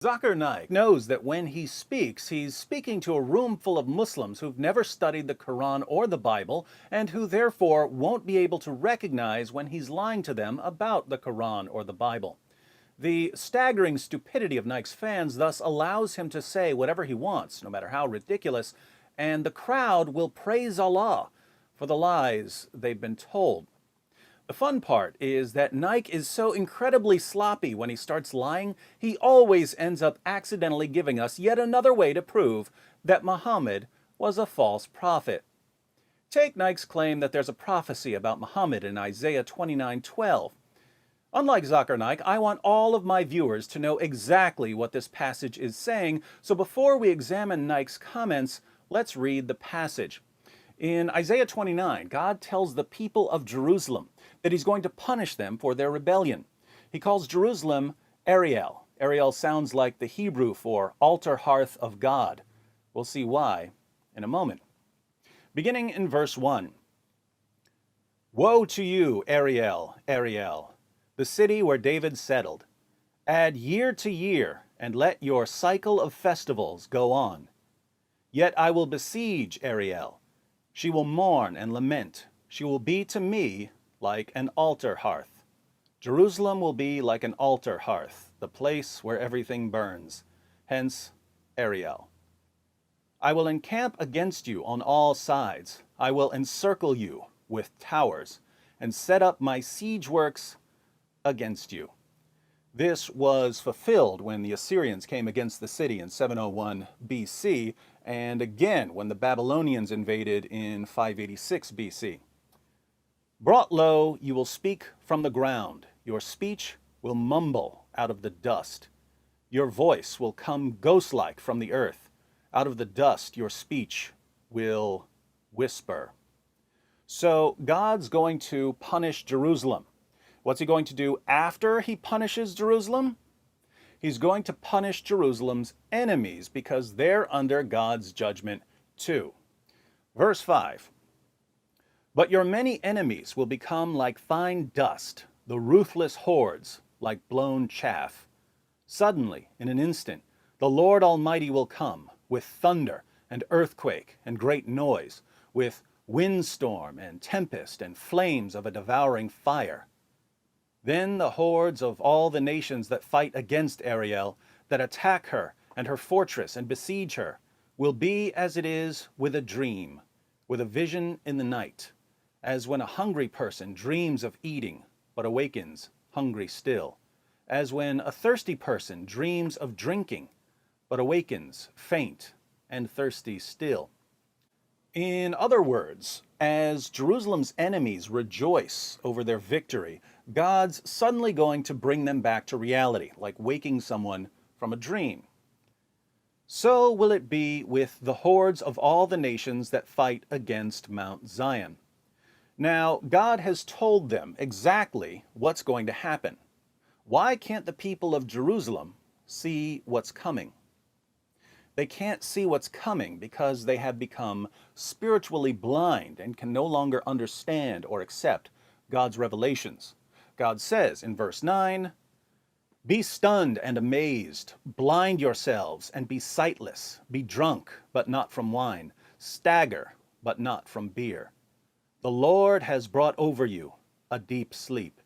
Zakir Naik knows that when he speaks, he's speaking to a room full of Muslims who've never studied the Quran or the Bible and who therefore won't be able to recognize when he's lying to them about the Quran or the Bible. The staggering stupidity of Naik's fans thus allows him to say whatever he wants, no matter how ridiculous, and the crowd will praise Allah for the lies they've been told. The fun part is that Naik is so incredibly sloppy when he starts lying, he always ends up accidentally giving us yet another way to prove that Muhammad was a false prophet. Take Naik's claim that there's a prophecy about Muhammad in Isaiah 29:12. Unlike Zakir Naik, I want all of my viewers to know exactly what this passage is saying, so before we examine Naik's comments, let's read the passage. In Isaiah 29, God tells the people of Jerusalem that he's going to punish them for their rebellion. He calls Jerusalem Ariel. Ariel sounds like the Hebrew for altar hearth of God. We'll see why in a moment. Beginning in verse 1. Woe to you, Ariel, Ariel, the city where David settled. Add year to year, and let your cycle of festivals go on. Yet I will besiege Ariel. She will mourn and lament. She will be to me like an altar hearth. Jerusalem will be like an altar hearth, the place where everything burns. Hence, Ariel. I will encamp against you on all sides. I will encircle you with towers and set up my siege works against you. This was fulfilled when the Assyrians came against the city in 701 BC, and again when the Babylonians invaded in 586 BC. Brought low, you will speak from the ground. Your speech will mumble out of the dust. Your voice will come ghost-like from the earth. Out of the dust, your speech will whisper. So God's going to punish Jerusalem. What's he going to do after he punishes Jerusalem? He's going to punish Jerusalem's enemies because they're under God's judgment too. Verse 5. But your many enemies will become like fine dust, the ruthless hordes like blown chaff. Suddenly, in an instant, the Lord Almighty will come with thunder and earthquake and great noise, with windstorm and tempest and flames of a devouring fire. Then the hordes of all the nations that fight against Ariel, that attack her and her fortress and besiege her, will be as it is with a dream, with a vision in the night, as when a hungry person dreams of eating, but awakens hungry still, as when a thirsty person dreams of drinking, but awakens faint and thirsty still. In other words, as Jerusalem's enemies rejoice over their victory, God's suddenly going to bring them back to reality, like waking someone from a dream. So will it be with the hordes of all the nations that fight against Mount Zion. Now, God has told them exactly what's going to happen. Why can't the people of Jerusalem see what's coming? They can't see what's coming because they have become spiritually blind and can no longer understand or accept God's revelations. God says in verse 9, Be stunned and amazed, blind yourselves and be sightless, be drunk, but not from wine, stagger, but not from beer. The Lord has brought over you a deep sleep.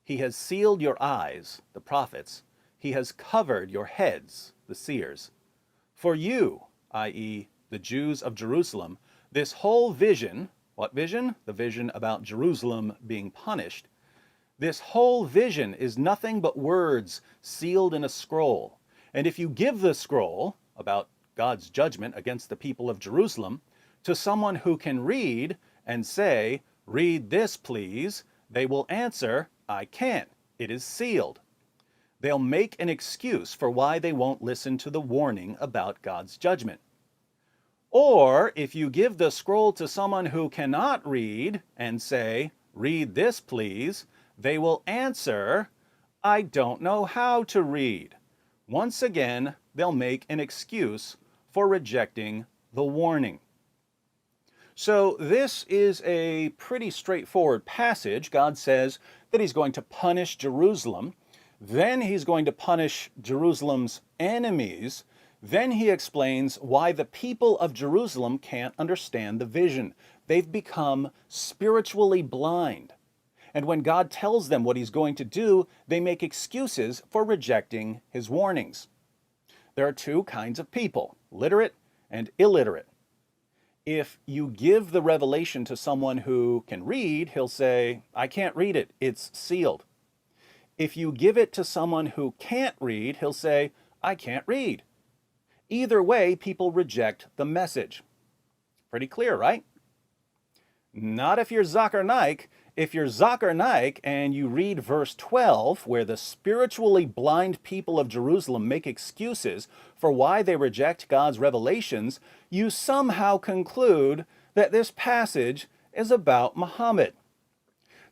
He has sealed your eyes, the prophets. He has covered your heads, the seers. For you, i.e., the Jews of Jerusalem, this whole vision, what vision? The vision about Jerusalem being punished. This whole vision is nothing but words sealed in a scroll. And if you give the scroll about God's judgment against the people of Jerusalem to someone who can read and say, Read this, please, they will answer, I can't. It is sealed. They'll make an excuse for why they won't listen to the warning about God's judgment. Or if you give the scroll to someone who cannot read and say, Read this, please, they will answer, I don't know how to read. Once again, they'll make an excuse for rejecting the warning. So this is a pretty straightforward passage. God says that he's going to punish Jerusalem. Then he's going to punish Jerusalem's enemies. Then he explains why the people of Jerusalem can't understand the vision. They've become spiritually blind. And when God tells them what he's going to do, they make excuses for rejecting his warnings. There are two kinds of people, literate and illiterate. If you give the revelation to someone who can read, he'll say, I can't read it, it's sealed. If you give it to someone who can't read, he'll say, I can't read. Either way, people reject the message. Pretty clear, right? Not if you're Zakir Naik. If you're Zakir Naik and you read verse 12, where the spiritually blind people of Jerusalem make excuses for why they reject God's revelations, you somehow conclude that this passage is about Muhammad.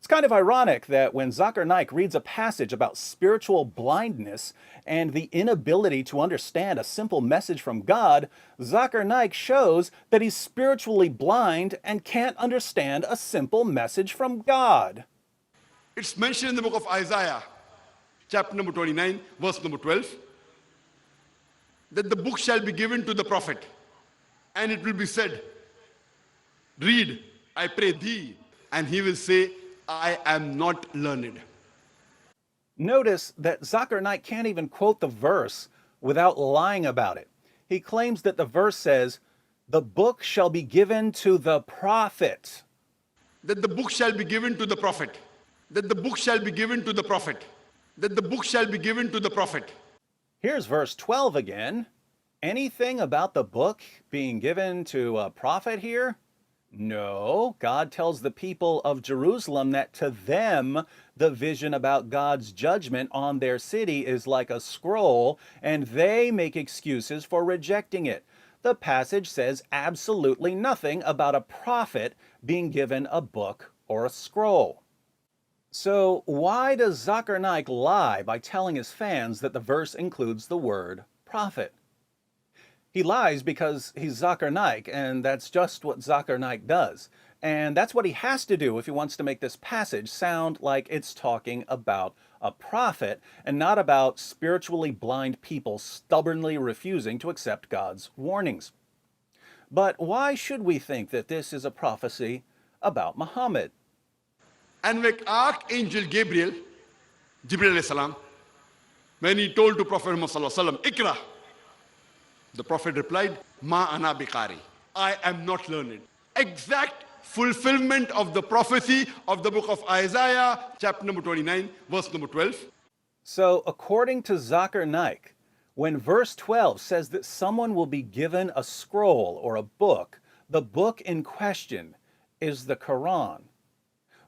It's kind of ironic that when Zakir Naik reads a passage about spiritual blindness and the inability to understand a simple message from God, Zakir Naik shows that he's spiritually blind and can't understand a simple message from God. It's mentioned in the book of Isaiah, chapter number 29, verse number 12, that the book shall be given to the prophet, and it will be said, read, I pray thee, and he will say, I am not learned. Notice that Zakir Naik can't even quote the verse without lying about it. He claims that the verse says, the book shall be given to the prophet. That the book shall be given to the prophet. That the book shall be given to the prophet. That the book shall be given to the prophet. Here's verse 12 again. Anything about the book being given to a prophet here? No, God tells the people of Jerusalem that to them, the vision about God's judgment on their city is like a scroll, and they make excuses for rejecting it. The passage says absolutely nothing about a prophet being given a book or a scroll. So why does Zakir Naik lie by telling his fans that the verse includes the word prophet? He lies because he's Zakir Naik, and that's just what Zakir Naik does. And that's what he has to do if he wants to make this passage sound like it's talking about a prophet and not about spiritually blind people stubbornly refusing to accept God's warnings. But why should we think that this is a prophecy about Muhammad? And when Archangel Gabriel, Jibril alayhi salam, when he told to Prophet Muhammad sallallahu alaihi wasallam, Ikra, the Prophet replied, Ma ana biqari, I am not learned. Exact fulfillment of the prophecy of the book of Isaiah, chapter number 29, verse number 12. So according to Zakir Naik, when verse 12 says that someone will be given a scroll or a book, the book in question is the Quran.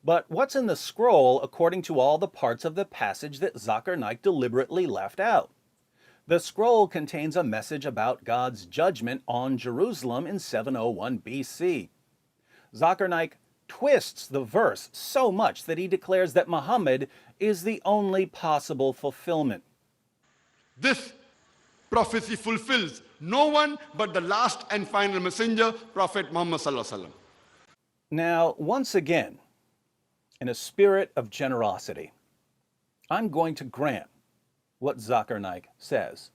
But what's in the scroll according to all the parts of the passage that Zakir Naik deliberately left out? The scroll contains a message about God's judgment on Jerusalem in 701 BC. Zakir Naik twists the verse so much that he declares that Muhammad is the only possible fulfillment. This prophecy fulfills no one but the last and final messenger, Prophet Muhammad sallallahu alaihi wasallam. Now, once again, in a spirit of generosity, I'm going to grant what Zakir Naik says.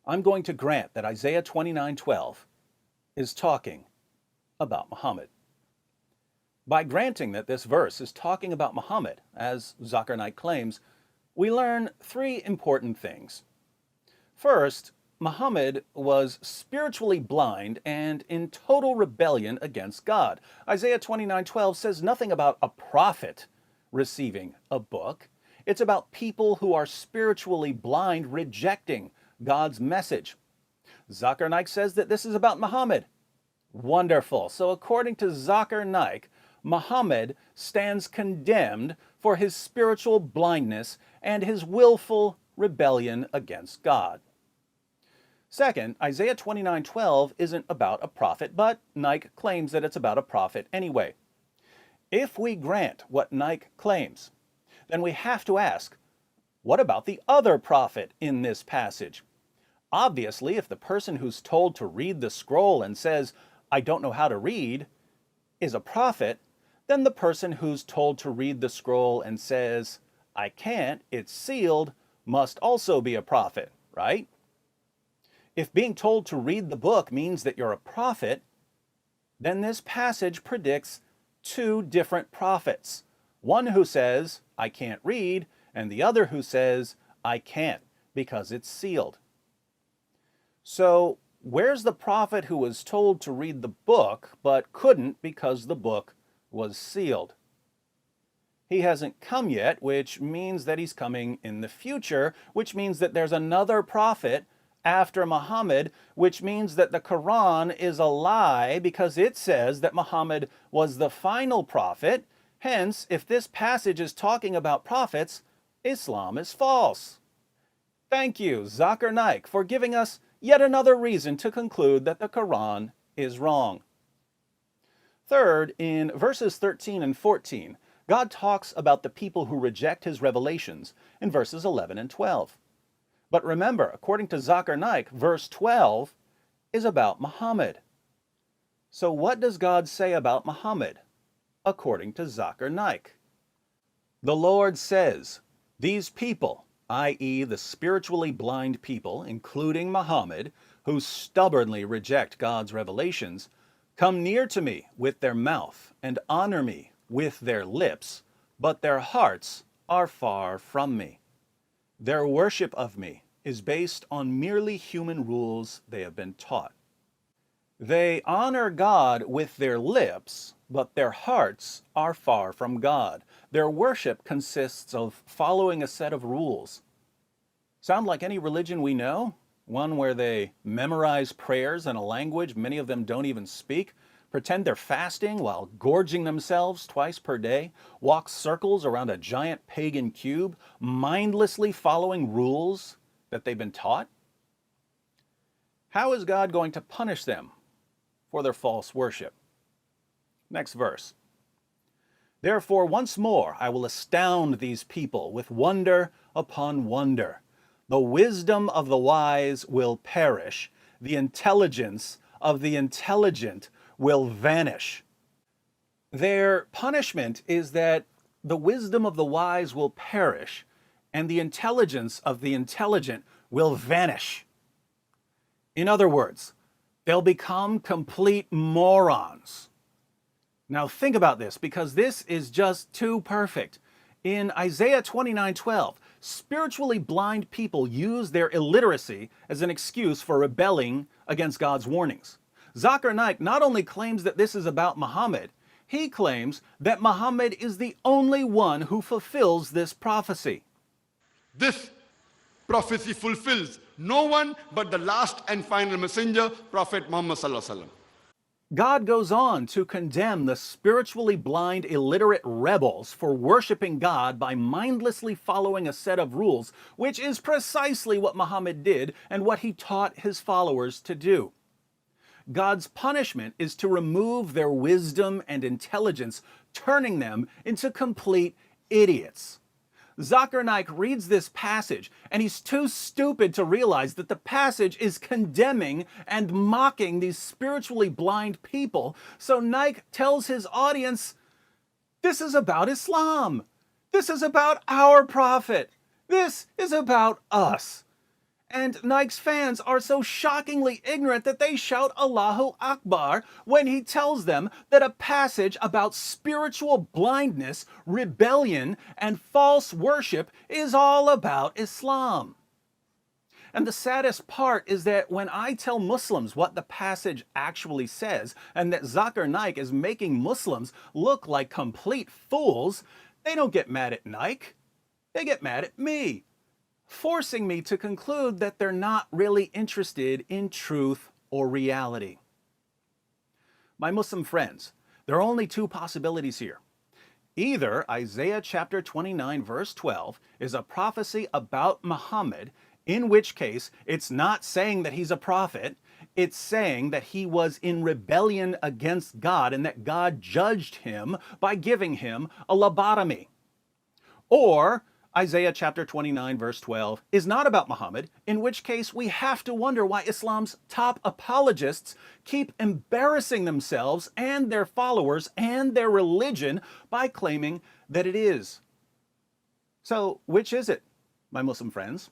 I'm going to grant that Isaiah 29:12 is talking about Muhammad. By granting that this verse is talking about Muhammad, as Zakir Naik claims, we learn three important things. First, Muhammad was spiritually blind and in total rebellion against God. Isaiah 29:12 says nothing about a prophet receiving a book. It's about people who are spiritually blind rejecting God's message. Zakir Naik says that this is about Muhammad. Wonderful. So according to Zakir Naik, Muhammad stands condemned for his spiritual blindness and his willful rebellion against God. Second, Isaiah 29:12 isn't about a prophet, but Naik claims that it's about a prophet anyway. If we grant what Naik claims, then we have to ask, what about the other prophet in this passage? Obviously, if the person who's told to read the scroll and says, I don't know how to read, is a prophet, then the person who's told to read the scroll and says, I can't, it's sealed, must also be a prophet, right? If being told to read the book means that you're a prophet, then this passage predicts two different prophets. One who says, I can't read, and the other who says, I can't, because it's sealed. So, where's the prophet who was told to read the book, but couldn't because the book was sealed? He hasn't come yet, which means that he's coming in the future, which means that there's another prophet after Muhammad, which means that the Quran is a lie because it says that Muhammad was the final prophet. Hence, if this passage is talking about prophets, Islam is false. Thank you, Zakir Naik, for giving us yet another reason to conclude that the Quran is wrong. Third, in verses 13 and 14, God talks about the people who reject his revelations in verses 11 and 12. But remember, according to Zakir Naik, verse 12 is about Muhammad. So what does God say about Muhammad, according to Zakir Naik? The Lord says, these people, i.e. the spiritually blind people, including Muhammad, who stubbornly reject God's revelations, come near to me with their mouth and honor me with their lips, but their hearts are far from me. Their worship of me is based on merely human rules they have been taught. They honor God with their lips, but their hearts are far from God. Their worship consists of following a set of rules. Sound like any religion we know? One where they memorize prayers in a language many of them don't even speak, pretend they're fasting while gorging themselves twice per day, walk circles around a giant pagan cube, mindlessly following rules that they've been taught? How is God going to punish them for their false worship? Next verse. Therefore, once more I will astound these people with wonder upon wonder. The wisdom of the wise will perish. The intelligence of the intelligent will vanish. Their punishment is that the wisdom of the wise will perish, and the intelligence of the intelligent will vanish. In other words, they'll become complete morons. Now think about this, because this is just too perfect. In Isaiah 29:12, spiritually blind people use their illiteracy as an excuse for rebelling against God's warnings. Zakir Naik not only claims that this is about Muhammad, he claims that Muhammad is the only one who fulfills this prophecy. This prophecy fulfills no one but the last and final messenger, Prophet Muhammad sallallahu alaihi wasallam. God goes on to condemn the spiritually blind, illiterate rebels for worshiping God by mindlessly following a set of rules, which is precisely what Muhammad did and what he taught his followers to do. God's punishment is to remove their wisdom and intelligence, turning them into complete idiots. Zakir Naik reads this passage, and he's too stupid to realize that the passage is condemning and mocking these spiritually blind people. So Naik tells his audience, this is about Islam. This is about our prophet. This is about us. And Naik's fans are so shockingly ignorant that they shout Allahu Akbar when he tells them that a passage about spiritual blindness, rebellion, and false worship is all about Islam. And the saddest part is that when I tell Muslims what the passage actually says, and that Zakir Naik is making Muslims look like complete fools, they don't get mad at Naik. They get mad at me, forcing me to conclude that they're not really interested in truth or reality. My Muslim friends, there are only two possibilities here. Either Isaiah chapter 29 verse 12 is a prophecy about Muhammad, in which case it's not saying that he's a prophet, it's saying that he was in rebellion against God and that God judged him by giving him a lobotomy. Or Isaiah chapter 29 verse 12 is not about Muhammad, in which case we have to wonder why Islam's top apologists keep embarrassing themselves and their followers and their religion by claiming that it is. So which is it? my Muslim friends,